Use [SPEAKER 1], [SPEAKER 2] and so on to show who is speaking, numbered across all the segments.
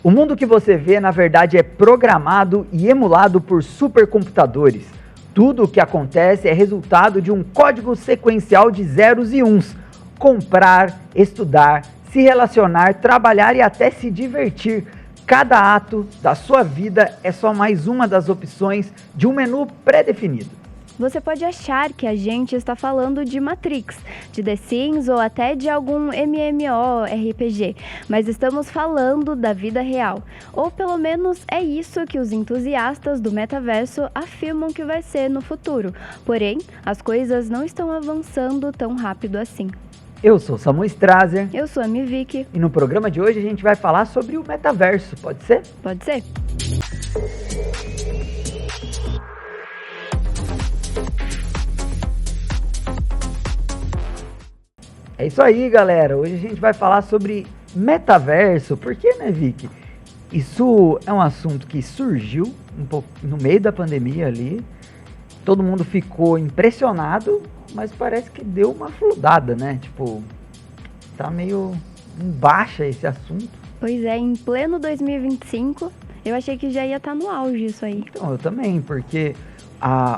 [SPEAKER 1] O mundo que você vê, na verdade, é programado e emulado por supercomputadores. Tudo o que acontece é resultado de um código sequencial de zeros e uns. Comprar, estudar, se relacionar, trabalhar e até se divertir. Cada ato da sua vida é só mais uma das opções de um menu pré-definido.
[SPEAKER 2] Você pode achar que a gente está falando de Matrix, de The Sims ou até de algum MMORPG, mas estamos falando da vida real. Ou pelo menos é isso que os entusiastas do metaverso afirmam que vai ser no futuro. Porém, as coisas não estão avançando tão rápido assim.
[SPEAKER 1] Eu sou Samu Strazer.
[SPEAKER 2] Eu sou a Miviki.
[SPEAKER 1] E no programa de hoje a gente vai falar sobre o metaverso, pode ser?
[SPEAKER 2] Pode ser.
[SPEAKER 1] É isso aí, galera. Hoje a gente vai falar sobre metaverso. Por que, né, Vicky? Isso é um assunto que surgiu um pouco no meio da pandemia ali. Todo mundo ficou impressionado, mas parece que deu uma fludada, né? Tipo, tá meio em baixa esse assunto.
[SPEAKER 2] Pois é, em pleno 2025, eu achei que já ia estar no auge isso aí.
[SPEAKER 1] Então, eu também, porque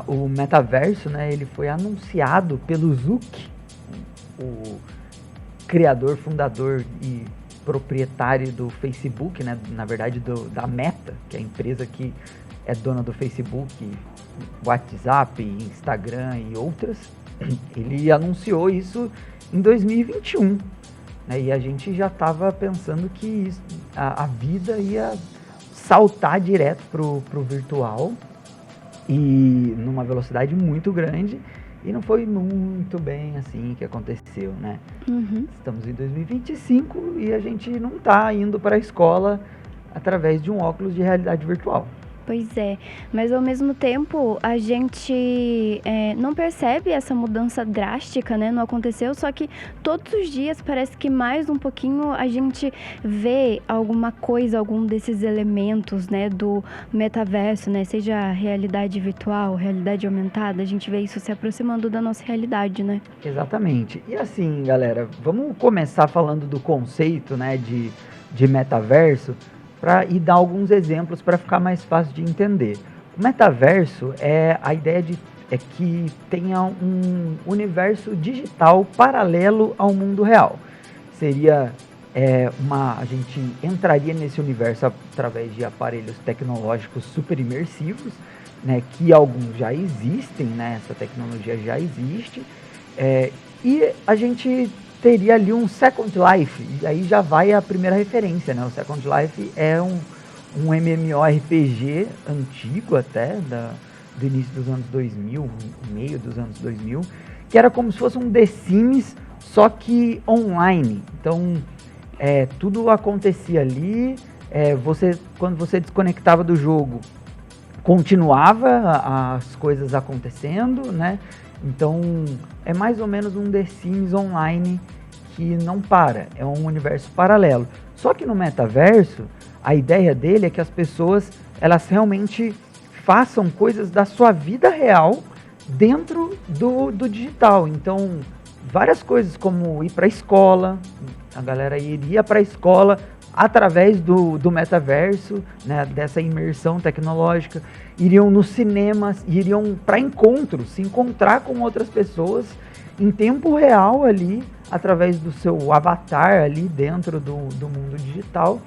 [SPEAKER 1] o metaverso, né, ele foi anunciado pelo Zuck, o criador, fundador e proprietário do Facebook, né? Na verdade da Meta, que é a empresa que é dona do Facebook, WhatsApp, Instagram e outras. Ele anunciou isso em 2021, né? E a gente já estava pensando que a vida ia saltar direto pro virtual e numa velocidade muito grande. E não foi muito bem assim que aconteceu, né? Estamos em 2025 e a gente não está indo para a escola através de um óculos de realidade virtual.
[SPEAKER 2] Pois é, mas ao mesmo tempo a gente não percebe essa mudança drástica, né? Não aconteceu, só que todos os dias parece que mais um pouquinho a gente vê alguma coisa, algum desses elementos, né, do metaverso, né? Seja realidade virtual, realidade aumentada, a gente vê isso se aproximando da nossa realidade, né?
[SPEAKER 1] Exatamente. E assim, galera, vamos começar falando do conceito, né, de metaverso, e dar alguns exemplos para ficar mais fácil de entender. O metaverso é a ideia é que tenha um universo digital paralelo ao mundo real. Seria a gente entraria nesse universo através de aparelhos tecnológicos super imersivos, né, que alguns já existem, né, essa tecnologia já existe, e a gente teria ali um Second Life, e aí já vai a primeira referência, né? O Second Life é um MMORPG antigo até, do início dos anos 2000, meio dos anos 2000, que era como se fosse um The Sims, só que online. Então, tudo acontecia ali, quando você desconectava do jogo, continuava as coisas acontecendo, né? Então, é mais ou menos um The Sims online que não para, é um universo paralelo. Só que no metaverso, a ideia dele é que as pessoas, elas realmente façam coisas da sua vida real dentro do digital. Então, várias coisas como ir para a escola, a galera iria para a escola através do metaverso, né, dessa imersão tecnológica, iriam nos cinemas, iriam para encontros, se encontrar com outras pessoas em tempo real ali, através do seu avatar ali dentro do mundo digital,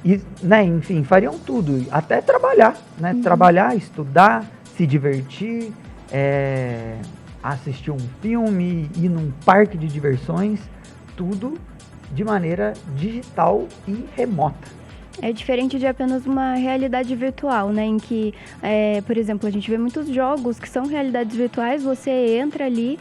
[SPEAKER 1] e, né, enfim, fariam tudo, até trabalhar, né, trabalhar, estudar, se divertir, assistir um filme, ir num parque de diversões, tudo de maneira digital e remota.
[SPEAKER 2] É diferente de apenas uma realidade virtual, né? Em que, por exemplo, a gente vê muitos jogos que são realidades virtuais, você entra ali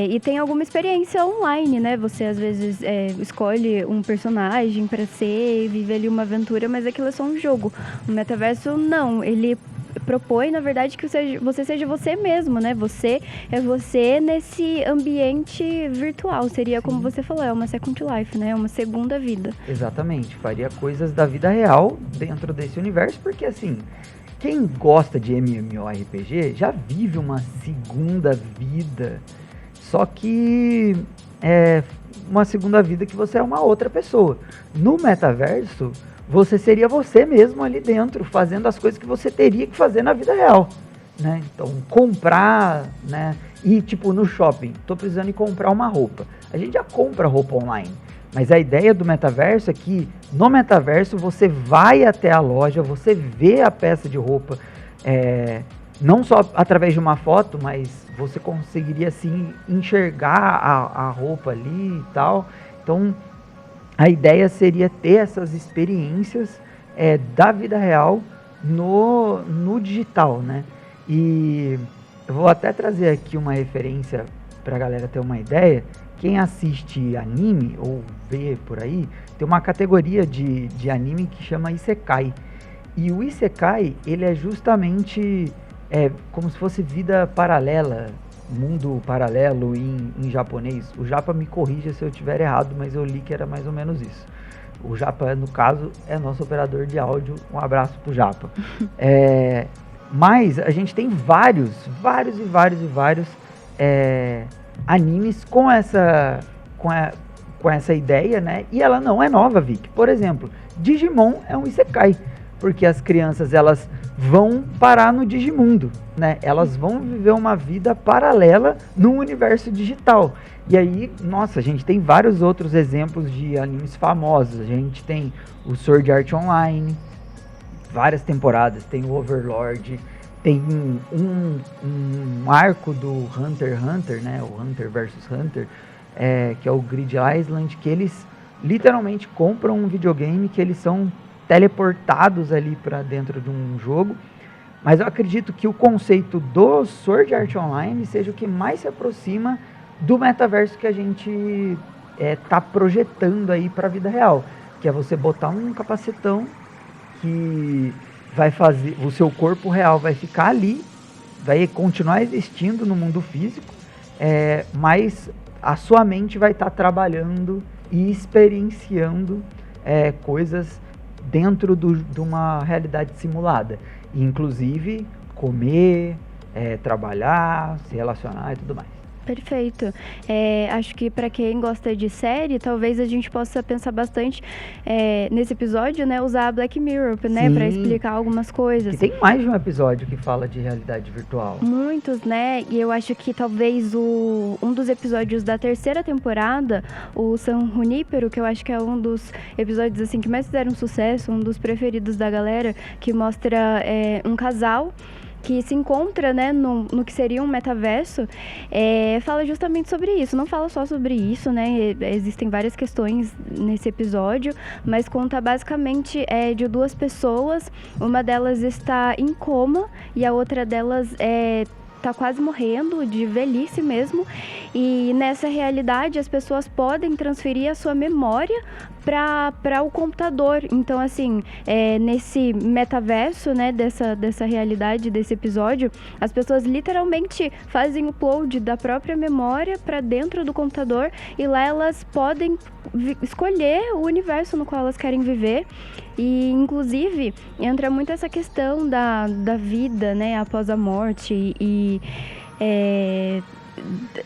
[SPEAKER 2] e tem alguma experiência online, né? Você, às vezes, escolhe um personagem para ser, vive ali uma aventura, mas aquilo é só um jogo. O metaverso, não. Ele propõe, na verdade, que você seja você mesmo, né? Você é você nesse ambiente virtual. Seria, como você falou, é uma second life, né? É uma segunda vida.
[SPEAKER 1] Exatamente. Faria coisas da vida real dentro desse universo, porque, assim, quem gosta de MMORPG já vive uma segunda vida, só que uma segunda vida que você é uma outra pessoa. No metaverso, você seria você mesmo ali dentro, fazendo as coisas que você teria que fazer na vida real, né? Então, comprar, né? E tipo, no shopping, tô precisando ir comprar uma roupa. A gente já compra roupa online. Mas a ideia do metaverso é que no metaverso você vai até a loja, você vê a peça de roupa, não só através de uma foto, mas você conseguiria assim enxergar a roupa ali e tal. Então a ideia seria ter essas experiências da vida real no digital, né? E eu vou até trazer aqui uma referência para a galera ter uma ideia. Quem assiste anime ou vê por aí, tem uma categoria de anime que chama Isekai. E o Isekai, ele é justamente como se fosse vida paralela, mundo paralelo em japonês. O Japa me corrija se eu estiver errado, mas eu li que era mais ou menos isso. O Japa, no caso, é nosso operador de áudio. Um abraço pro Japa. Mas a gente tem vários animes com essa ideia, né? E ela não é nova, Vic. Por exemplo, Digimon é um Isekai, porque as crianças elas vão parar no Digimundo, né? Elas vão viver uma vida paralela no universo digital. E aí, nossa, a gente tem vários outros exemplos de animes famosos. A gente tem o Sword Art Online, várias temporadas, tem o Overlord, tem um arco do Hunter x Hunter, né? O Hunter vs Hunter, que é o Grid Island, que eles literalmente compram um videogame que eles são teleportados ali para dentro de um jogo. Mas eu acredito que o conceito do Sword Art Online seja o que mais se aproxima do metaverso que a gente tá projetando aí para a vida real, que é você botar um capacetão que vai fazer, o seu corpo real vai ficar ali, vai continuar existindo no mundo físico, mas a sua mente vai estar trabalhando e experienciando coisas dentro de uma realidade simulada, inclusive comer, trabalhar, se relacionar e tudo mais.
[SPEAKER 2] Perfeito. Acho que para quem gosta de série, talvez a gente possa pensar bastante nesse episódio, né, usar a Black Mirror, né, para explicar algumas coisas.
[SPEAKER 1] Que tem mais de um episódio que fala de realidade virtual.
[SPEAKER 2] Muitos, né? E eu acho que talvez um dos episódios da terceira temporada, o San Junípero, que eu acho que é um dos episódios assim que mais fizeram sucesso, um dos preferidos da galera, que mostra um casal que se encontra, né, no que seria um metaverso, fala justamente sobre isso. Não fala só sobre isso, né? Existem várias questões nesse episódio, mas conta basicamente de duas pessoas. Uma delas está em coma e a outra delas tá quase morrendo, de velhice mesmo, e nessa realidade as pessoas podem transferir a sua memória para o computador. Então, assim, nesse metaverso, né, dessa realidade, desse episódio, as pessoas literalmente fazem o upload da própria memória para dentro do computador e lá elas podem escolher o universo no qual elas querem viver. E, inclusive, entra muito essa questão da vida, né, após a morte e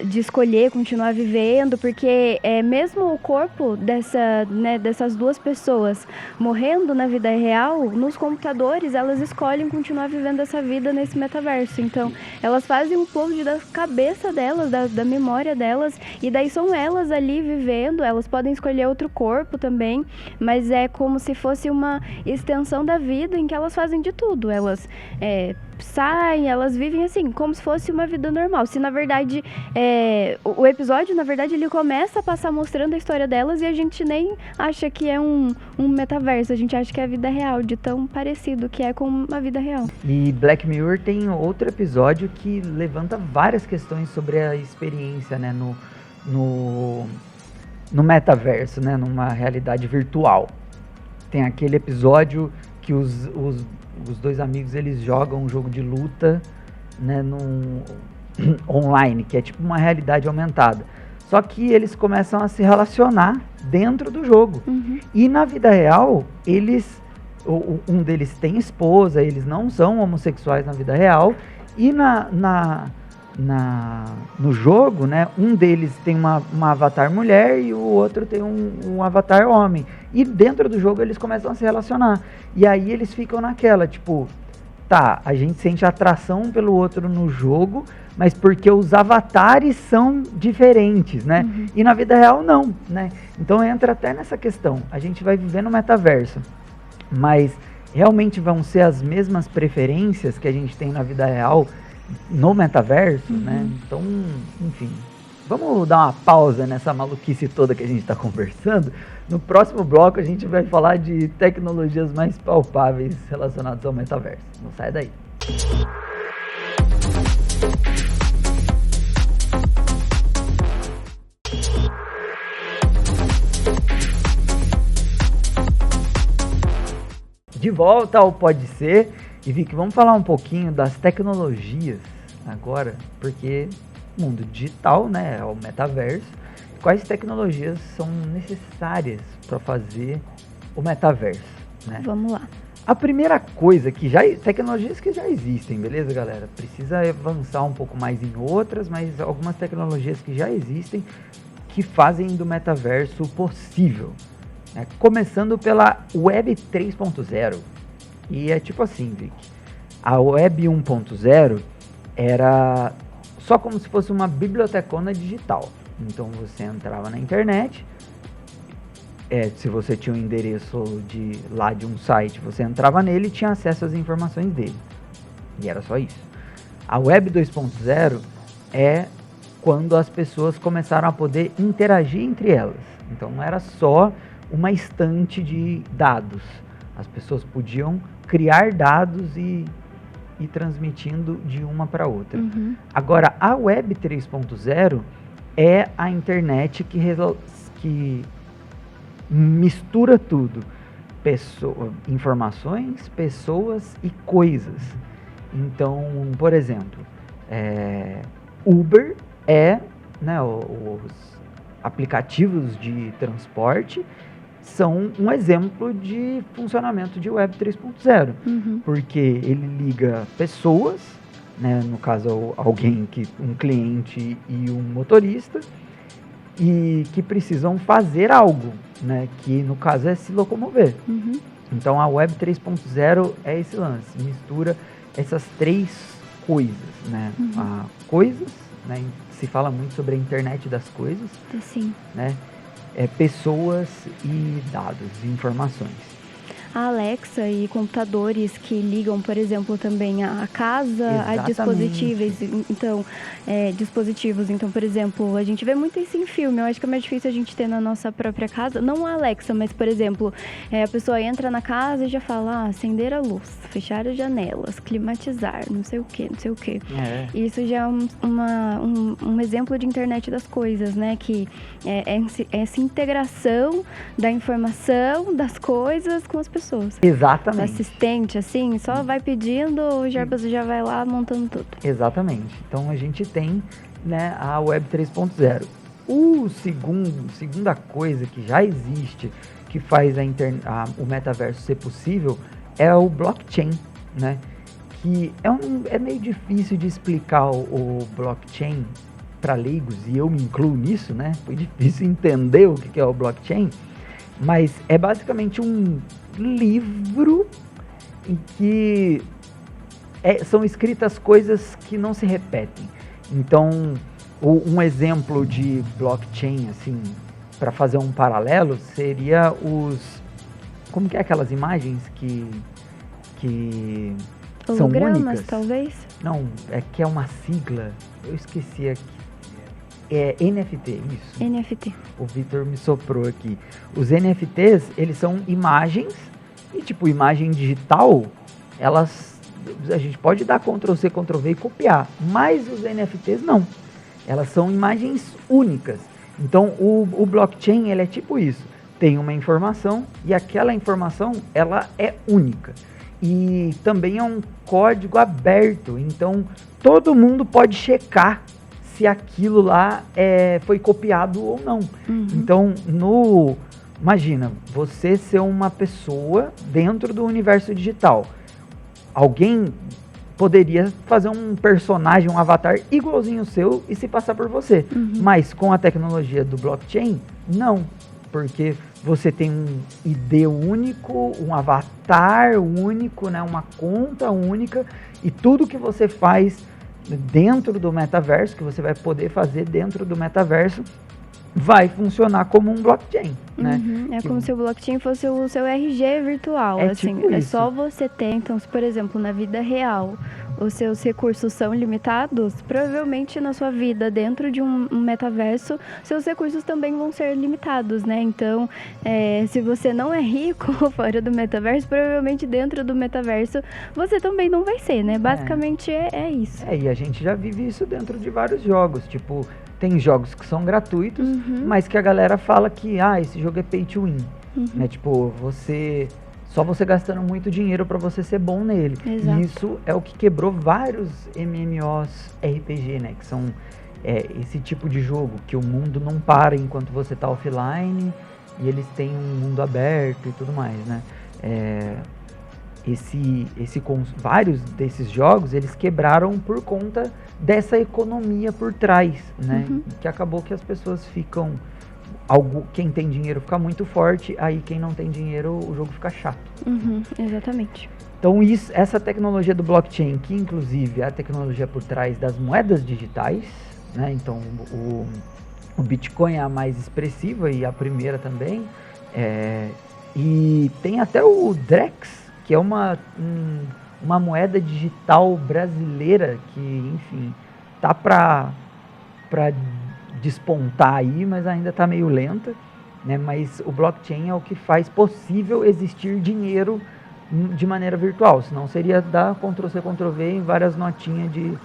[SPEAKER 2] de escolher continuar vivendo, porque mesmo o corpo dessas duas pessoas morrendo na vida real, nos computadores elas escolhem continuar vivendo essa vida nesse metaverso. Então elas fazem um upload da cabeça delas, da memória delas, e daí são elas ali vivendo. Elas podem escolher outro corpo também, mas é como se fosse uma extensão da vida em que elas fazem de tudo. Elas saem, elas vivem assim, como se fosse uma vida normal. Se na verdade o episódio, na verdade, ele começa a passar mostrando a história delas e a gente nem acha que é um metaverso, a gente acha que é a vida real, de tão parecido que é com a vida real.
[SPEAKER 1] E Black Mirror tem outro episódio que levanta várias questões sobre a experiência, né, no metaverso, né, numa realidade virtual. Tem aquele episódio que os dois amigos, eles jogam um jogo de luta, né, online, que é tipo uma realidade aumentada. Só que eles começam a se relacionar dentro do jogo.
[SPEAKER 2] Uhum.
[SPEAKER 1] E na vida real, um deles tem esposa, eles não são homossexuais na vida real, e no jogo, né? Um deles tem uma avatar mulher e o outro tem um avatar homem. E dentro do jogo eles começam a se relacionar. E aí eles ficam naquela, tipo, tá, a gente sente atração pelo outro no jogo, mas porque os avatares são diferentes, né? E na vida real não, né? Então entra até nessa questão. A gente vai viver no metaverso, mas realmente vão ser as mesmas preferências que a gente tem na vida real no metaverso, né? Então, enfim, vamos dar uma pausa nessa maluquice toda que a gente está conversando. No próximo bloco a gente vai falar de tecnologias mais palpáveis relacionadas ao metaverso. Não sai daí. De volta ao Pode Ser. E Vicky, vamos falar um pouquinho das tecnologias agora, porque mundo digital, né, é o metaverso. Quais tecnologias são necessárias para fazer o metaverso, né?
[SPEAKER 2] Vamos lá.
[SPEAKER 1] A primeira coisa tecnologias que já existem, beleza, galera? Precisa avançar um pouco mais em outras, mas algumas tecnologias que já existem que fazem do metaverso possível, né? Começando pela Web 3.0. E é tipo assim, Vic, a Web 1.0 era só como se fosse uma bibliotecona digital. Então você entrava na internet, se você tinha um endereço de um site, você entrava nele e tinha acesso às informações dele. E era só isso. A Web 2.0 é quando as pessoas começaram a poder interagir entre elas. Então não era só uma estante de dados. As pessoas podiam criar dados e ir transmitindo de uma para outra. Agora, a Web 3.0 é a internet que mistura tudo. Informações, pessoas e coisas. Então, por exemplo, Uber né, os aplicativos de transporte são um exemplo de funcionamento de Web 3.0, porque ele liga pessoas, né, no caso um cliente e um motorista, e que precisam fazer algo, né, que no caso é se locomover. Então a Web 3.0 é esse lance, mistura essas três coisas, né, coisas, né, se fala muito sobre a internet das coisas,
[SPEAKER 2] Sim.
[SPEAKER 1] né, pessoas e dados, informações.
[SPEAKER 2] A Alexa e computadores que ligam, por exemplo, também a casa, a dispositivos. Então, por exemplo, a gente vê muito isso em filme. Eu acho que é mais difícil a gente ter na nossa própria casa. Não a Alexa, mas, por exemplo, a pessoa entra na casa e já fala, acender a luz, fechar as janelas, climatizar, não sei o quê. Isso já é um exemplo de internet das coisas, né? Que é essa integração da informação, das coisas com as pessoas.
[SPEAKER 1] Exatamente.
[SPEAKER 2] O assistente, assim, só vai pedindo, o Jarbas já vai lá montando tudo.
[SPEAKER 1] Exatamente. Então a gente tem, né, a Web 3.0. Segunda coisa que já existe, que faz o metaverso ser possível, é o blockchain, né? Que é meio difícil de explicar o blockchain para leigos, e eu me incluo nisso, né? Foi difícil entender o que é o blockchain, mas é basicamente um livro em que são escritas coisas que não se repetem. Então, um exemplo de blockchain, assim, para fazer um paralelo, seria como que é aquelas imagens que são únicas?
[SPEAKER 2] Talvez?
[SPEAKER 1] Não, que é uma sigla, eu esqueci aqui. É NFT, isso.
[SPEAKER 2] NFT.
[SPEAKER 1] O Vitor me soprou aqui. Os NFTs, eles são imagens, e tipo, imagem digital, a gente pode dar Ctrl+C, Ctrl+V e copiar, mas os NFTs não. Elas são imagens únicas. Então, o blockchain, ele é tipo isso. Tem uma informação, e aquela informação, ela é única. E também é um código aberto, então todo mundo pode checar se aquilo lá foi copiado ou não. Então, imagina, você ser uma pessoa dentro do universo digital. Alguém poderia fazer um personagem, um avatar igualzinho o seu e se passar por você. Mas com a tecnologia do blockchain, não. Porque você tem um ID único, um avatar único, né, uma conta única, e tudo que você faz dentro do metaverso, que você vai poder fazer dentro do metaverso, vai funcionar como um blockchain, né?
[SPEAKER 2] É como se o blockchain fosse o seu RG virtual, assim.
[SPEAKER 1] Tipo
[SPEAKER 2] É
[SPEAKER 1] isso.
[SPEAKER 2] só você ter, então, se, por exemplo, na vida real, os seus recursos são limitados, provavelmente na sua vida, dentro de um metaverso, seus recursos também vão ser limitados, né? Então, se você não é rico fora do metaverso, provavelmente dentro do metaverso você também não vai ser, né? Basicamente é isso.
[SPEAKER 1] E a gente já vive isso dentro de vários jogos, tipo, tem jogos que são gratuitos, mas que a galera fala que, esse jogo é pay to win, né? Tipo, só você gastando muito dinheiro para você ser bom nele.
[SPEAKER 2] Exato.
[SPEAKER 1] E isso é o que quebrou vários MMOs RPG, né? Que são esse tipo de jogo, que o mundo não para enquanto você tá offline, e eles têm um mundo aberto e tudo mais, né? Vários desses jogos, eles quebraram por conta dessa economia por trás, né? Que acabou que as pessoas ficam... quem tem dinheiro fica muito forte, aí quem não tem dinheiro, o jogo fica chato.
[SPEAKER 2] Exatamente.
[SPEAKER 1] Então essa tecnologia do blockchain, que inclusive é a tecnologia por trás das moedas digitais, né? Então o Bitcoin é a mais expressiva e a primeira também. E tem até o Drex, que é uma moeda digital brasileira que, enfim, tá para despontar aí, mas ainda está meio lenta, né? Mas o blockchain é o que faz possível existir dinheiro de maneira virtual, senão seria dar Ctrl+C, Ctrl+V em várias notinhas de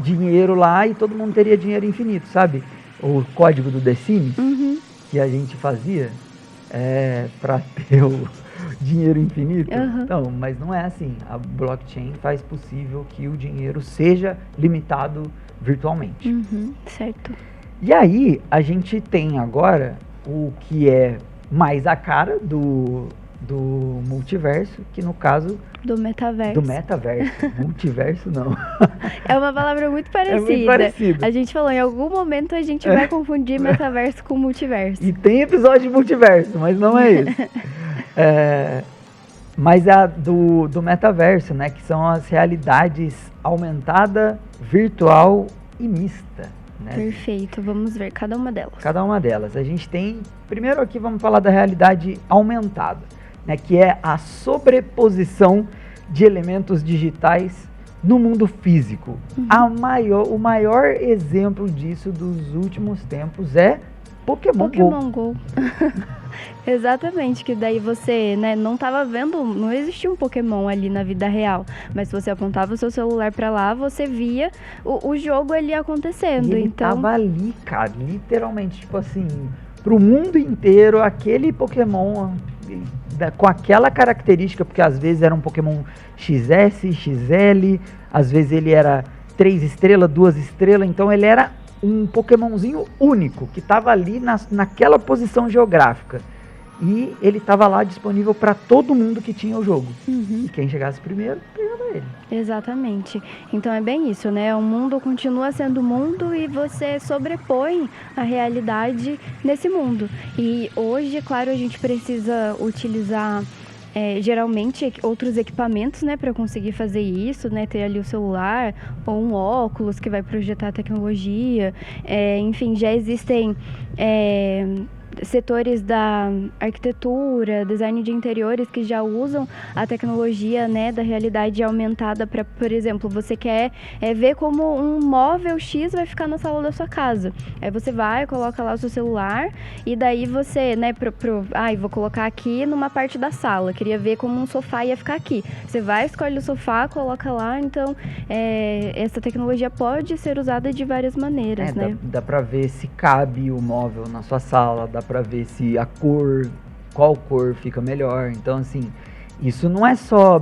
[SPEAKER 1] dinheiro lá, e todo mundo teria dinheiro infinito, sabe? O código do The Sims que a gente fazia para ter o dinheiro infinito. Então, mas não é assim. A blockchain faz possível que o dinheiro seja limitado virtualmente.
[SPEAKER 2] Certo.
[SPEAKER 1] E aí, a gente tem agora o que é mais a cara do multiverso, que no caso...
[SPEAKER 2] Do metaverso.
[SPEAKER 1] Multiverso, não.
[SPEAKER 2] É uma palavra muito parecida.
[SPEAKER 1] É muito parecido.
[SPEAKER 2] A gente falou, em algum momento a gente vai confundir metaverso com multiverso.
[SPEAKER 1] E tem episódio de multiverso, mas não é isso. Mas a do metaverso, né? Que são as realidades aumentada, virtual e mista, né?
[SPEAKER 2] Perfeito, vamos ver cada uma delas.
[SPEAKER 1] Cada uma delas. A gente tem... Primeiro aqui vamos falar da realidade aumentada, né? Que é a sobreposição de elementos digitais no mundo físico. O maior exemplo disso dos últimos tempos é Pokémon Go.
[SPEAKER 2] Exatamente, que daí você, né, não tava vendo, não existia um Pokémon ali na vida real, mas se você apontava o seu celular pra lá, você via o jogo ali acontecendo.
[SPEAKER 1] Ele
[SPEAKER 2] então
[SPEAKER 1] tava ali, cara, literalmente, tipo assim, pro mundo inteiro, aquele Pokémon com aquela característica, porque às vezes era um Pokémon XS, XL, às vezes ele era 3 estrelas, 2 estrelas, então ele era um Pokémonzinho único, que estava ali naquela posição geográfica. E ele estava lá disponível para todo mundo que tinha o jogo. E quem chegasse primeiro, pegava ele.
[SPEAKER 2] Exatamente. Então é bem isso, né? O mundo continua sendo mundo e você sobrepõe a realidade nesse mundo. E hoje, claro, a gente precisa utilizar... geralmente outros equipamentos, né, para conseguir fazer isso, né, ter ali o celular ou um óculos que vai projetar a tecnologia, enfim, já existem setores da arquitetura, design de interiores que já usam a tecnologia, né, da realidade aumentada para, por exemplo, você quer ver como um móvel X vai ficar na sala da sua casa. Aí você vai, coloca lá o seu celular e daí você, né, vou colocar aqui numa parte da sala, queria ver como um sofá ia ficar aqui. Você vai, escolhe o sofá, coloca lá, então essa tecnologia pode ser usada de várias maneiras, né?
[SPEAKER 1] Dá pra ver se cabe o móvel na sua sala, dá pra ver se qual cor fica melhor. Então, assim, isso não é só...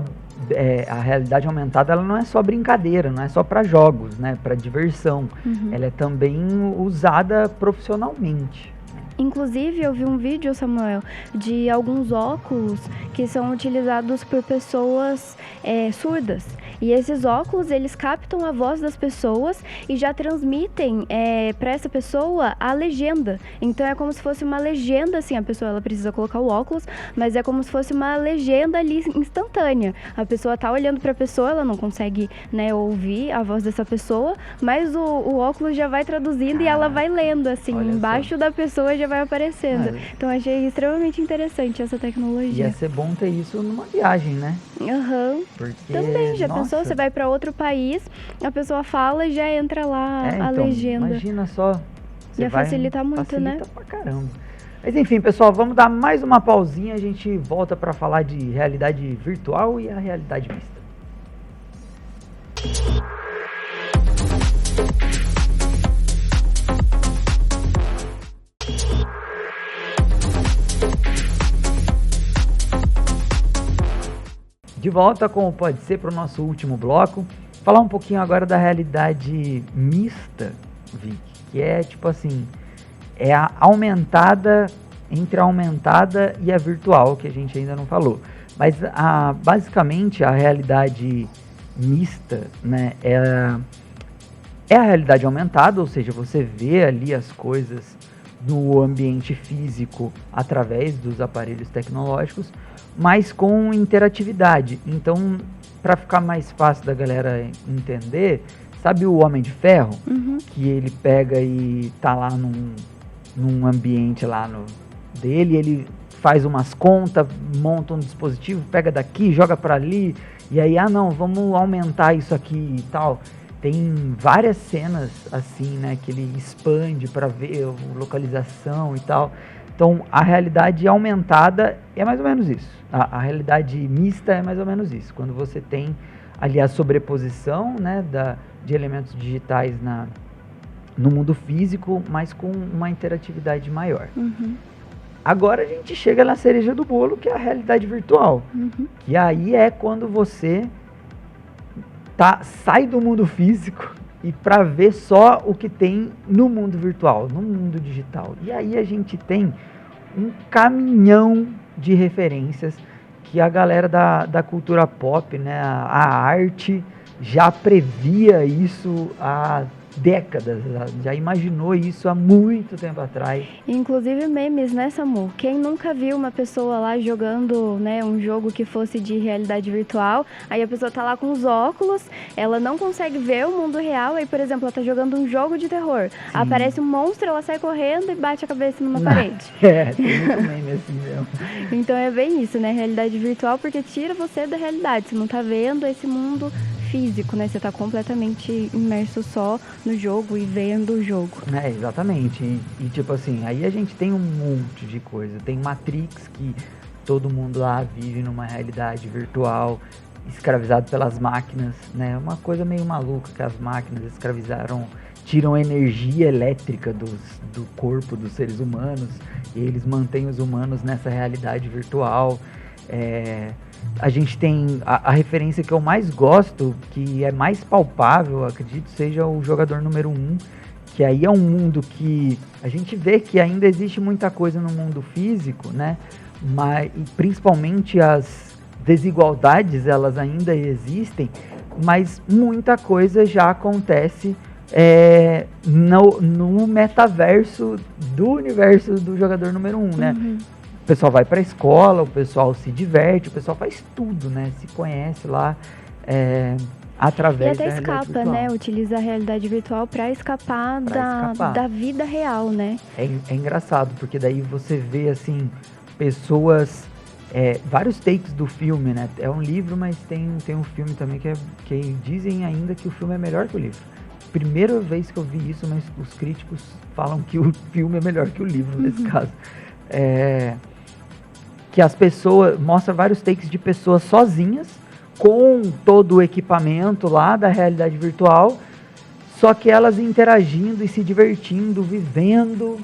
[SPEAKER 1] a realidade aumentada, ela não é só brincadeira, não é só para jogos, né? Para diversão. Ela é também usada profissionalmente.
[SPEAKER 2] Inclusive, eu vi um vídeo, Samuel, de alguns óculos que são utilizados por pessoas surdas. E esses óculos, eles captam a voz das pessoas e já transmitem para essa pessoa a legenda. Então é como se fosse uma legenda, assim, a pessoa ela precisa colocar o óculos, mas é como se fosse uma legenda ali instantânea. A pessoa tá olhando para a pessoa, ela não consegue, né, ouvir a voz dessa pessoa, mas o óculos já vai traduzindo e ela vai lendo, assim, embaixo da pessoa já vai aparecendo. Então achei extremamente interessante essa tecnologia.
[SPEAKER 1] Ia ser bom ter isso numa viagem, né?
[SPEAKER 2] Aham.
[SPEAKER 1] Porque,
[SPEAKER 2] também, já pensou? Você vai para outro país, a pessoa fala e já entra lá a legenda.
[SPEAKER 1] Imagina só.
[SPEAKER 2] Ia facilitar muito, né?
[SPEAKER 1] Facilita pra caramba. Mas enfim, pessoal, vamos dar mais uma pausinha. A gente volta para falar de realidade virtual e a realidade mista. De volta com o Pode Ser para o nosso último bloco. Falar um pouquinho agora da realidade mista, Vic, que é tipo assim, é a aumentada, entre a aumentada e a virtual, que a gente ainda não falou. Mas basicamente a realidade mista, né, é a realidade aumentada, ou seja, você vê ali as coisas no ambiente físico através dos aparelhos tecnológicos, mas com interatividade. Então, para ficar mais fácil da galera entender, sabe o Homem de Ferro?
[SPEAKER 2] Uhum.
[SPEAKER 1] Que ele pega e tá lá num ambiente lá dele, ele faz umas contas, monta um dispositivo, pega daqui, joga para ali, e aí, não, vamos aumentar isso aqui e tal. Tem várias cenas assim, né, que ele expande para ver a localização e tal. Então, a realidade aumentada é mais ou menos isso. A realidade mista é mais ou menos isso. Quando você tem ali a sobreposição, né, de elementos digitais no mundo físico, mas com uma interatividade maior.
[SPEAKER 2] Uhum.
[SPEAKER 1] Agora a gente chega na cereja do bolo, que é a realidade virtual.
[SPEAKER 2] Uhum.
[SPEAKER 1] Que aí é quando você sai do mundo físico e para ver só o que tem no mundo virtual, no mundo digital. E aí a gente tem um caminhão de referências que a galera da cultura pop, né, a arte, já previa isso há décadas, já imaginou isso há muito tempo atrás.
[SPEAKER 2] Inclusive memes, né, Samu? Quem nunca viu uma pessoa lá jogando, né, um jogo que fosse de realidade virtual, aí a pessoa tá lá com os óculos, ela não consegue ver o mundo real, aí, por exemplo, ela tá jogando um jogo de terror. Sim. Aparece um monstro, ela sai correndo e bate a cabeça numa parede.
[SPEAKER 1] Tem muito meme assim mesmo.
[SPEAKER 2] Então é bem isso, né, realidade virtual, porque tira você da realidade, você não tá vendo esse mundo físico, né? Você tá completamente imerso só no jogo e vendo o jogo.
[SPEAKER 1] Exatamente. E tipo assim, aí a gente tem um monte de coisa. Tem Matrix, que todo mundo lá vive numa realidade virtual, escravizado pelas máquinas, né? Uma coisa meio maluca que as máquinas tiram a energia elétrica do corpo dos seres humanos e eles mantêm os humanos nessa realidade virtual. A gente tem a referência que eu mais gosto, que é mais palpável, acredito, seja o Jogador Número 1, que aí é um mundo que a gente vê que ainda existe muita coisa no mundo físico, né? Mas principalmente as desigualdades, elas ainda existem, mas muita coisa já acontece no metaverso do universo do Jogador Número 1, né?
[SPEAKER 2] Uhum.
[SPEAKER 1] O pessoal vai para a escola, o pessoal se diverte, o pessoal faz tudo, né? Se conhece lá através da realidade virtual. E até escapa,
[SPEAKER 2] né? Utiliza a realidade virtual para escapar da vida real, né?
[SPEAKER 1] É engraçado, porque daí você vê, assim, pessoas... vários takes do filme, né? É um livro, mas tem um filme também que dizem ainda que o filme é melhor que o livro. Primeira vez que eu vi isso, mas os críticos falam que o filme é melhor que o livro, nesse caso. Que as pessoas, mostra vários takes de pessoas sozinhas, com todo o equipamento lá da realidade virtual, só que elas interagindo e se divertindo, vivendo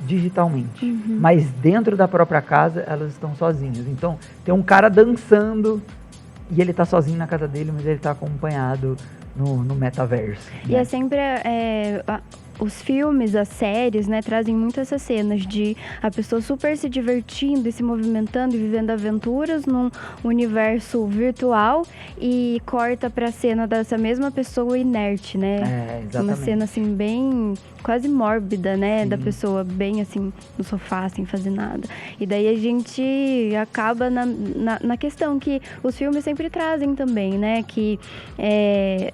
[SPEAKER 1] digitalmente.
[SPEAKER 2] Uhum.
[SPEAKER 1] Mas dentro da própria casa, elas estão sozinhas. Então, tem um cara dançando e ele tá sozinho na casa dele, mas ele tá acompanhado no metaverso.
[SPEAKER 2] E
[SPEAKER 1] né?
[SPEAKER 2] é sempre os filmes, as séries, né, trazem muito essas cenas de a pessoa super se divertindo e se movimentando e vivendo aventuras num universo virtual e corta pra cena dessa mesma pessoa inerte, né?
[SPEAKER 1] Exatamente.
[SPEAKER 2] Uma cena, assim, bem quase mórbida, né?
[SPEAKER 1] Sim.
[SPEAKER 2] Da pessoa bem, assim, no sofá, sem fazer nada. E daí a gente acaba na questão que os filmes sempre trazem também, né? Que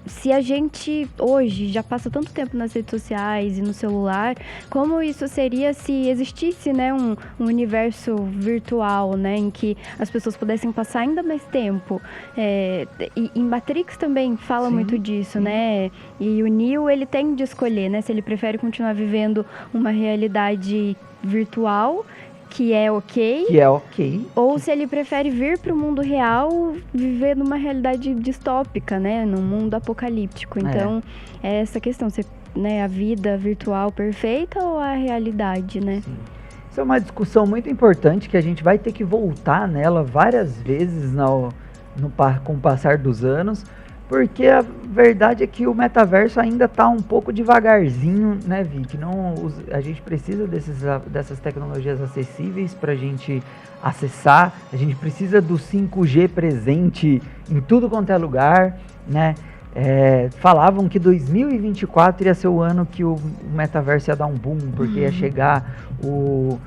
[SPEAKER 2] se a gente hoje já passa tanto tempo nas redes sociais e no celular, como isso seria se existisse, né, um universo virtual, né, em que as pessoas pudessem passar ainda mais tempo. E em Matrix também fala muito disso, né? E o Neo, ele tem de escolher, né, se ele prefere continuar vivendo uma realidade virtual, que é ok. Ou se ele prefere vir para o mundo real, viver numa realidade distópica, né? Num mundo apocalíptico. Então, é essa questão, né, a vida virtual perfeita ou a realidade, né?
[SPEAKER 1] Sim. Isso é uma discussão muito importante que a gente vai ter que voltar nela várias vezes com o passar dos anos, porque a verdade é que o metaverso ainda está um pouco devagarzinho, né, Vicky? A gente precisa dessas tecnologias acessíveis para a gente acessar, a gente precisa do 5G presente em tudo quanto é lugar, né? Falavam que 2024 ia ser o ano que o metaverso ia dar um boom, porque ia chegar o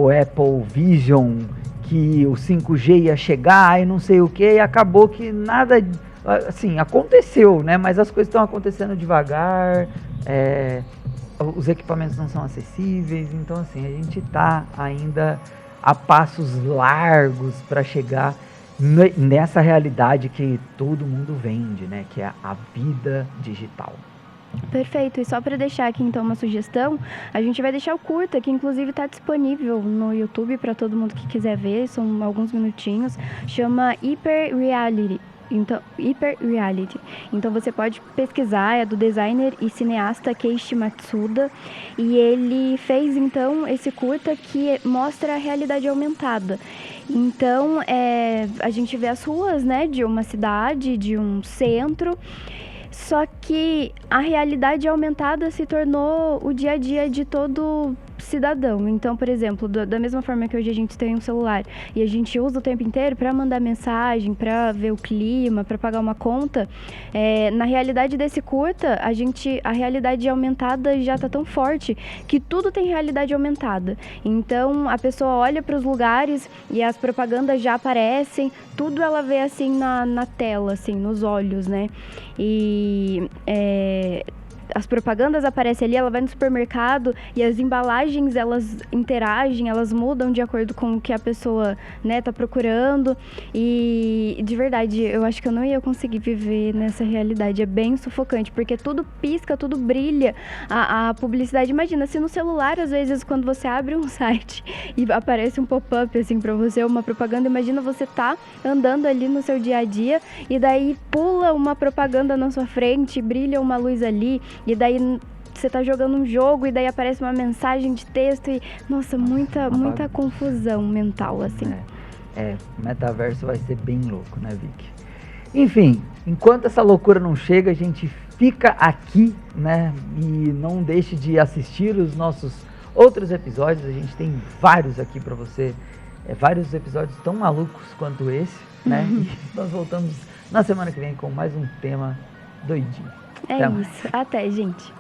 [SPEAKER 1] Apple Vision, que o 5G ia chegar e não sei o que, e acabou que nada... Assim, aconteceu, né? Mas as coisas estão acontecendo devagar, os equipamentos não são acessíveis, então assim, a gente está ainda a passos largos para chegar nessa realidade que todo mundo vende, né? Que é a vida digital.
[SPEAKER 2] Perfeito, e só para deixar aqui então uma sugestão, a gente vai deixar o curta, que inclusive está disponível no YouTube para todo mundo que quiser ver, são alguns minutinhos, chama Hyper Reality. Então você pode pesquisar, é do designer e cineasta Keiichi Matsuda, e ele fez então esse curta que mostra a realidade aumentada. Então a gente vê as ruas, né, de uma cidade, de um centro, só que a realidade aumentada se tornou o dia a dia de todo cidadão. Então, por exemplo, da mesma forma que hoje a gente tem um celular e a gente usa o tempo inteiro para mandar mensagem, para ver o clima, para pagar uma conta, na realidade desse curta, a realidade aumentada já está tão forte que tudo tem realidade aumentada. Então, a pessoa olha para os lugares e as propagandas já aparecem, tudo ela vê assim na tela, assim, nos olhos, né? E as propagandas aparecem ali, ela vai no supermercado e as embalagens, elas interagem, elas mudam de acordo com o que a pessoa, né, tá procurando. E de verdade, eu acho que eu não ia conseguir viver nessa realidade. É bem sufocante, porque tudo pisca, tudo brilha. A publicidade, imagina, se no celular, às vezes, quando você abre um site e aparece um pop-up, assim, pra você, uma propaganda, imagina você tá andando ali no seu dia a dia e daí pula uma propaganda na sua frente, brilha uma luz ali, e daí você tá jogando um jogo e daí aparece uma mensagem de texto e, nossa, muita confusão mental, assim.
[SPEAKER 1] O metaverso vai ser bem louco, né, Vicky? Enfim, enquanto essa loucura não chega, a gente fica aqui, né, e não deixe de assistir os nossos outros episódios. A gente tem vários aqui pra você, vários episódios tão malucos quanto esse, né, e nós voltamos na semana que vem com mais um tema doidinho.
[SPEAKER 2] Até, gente.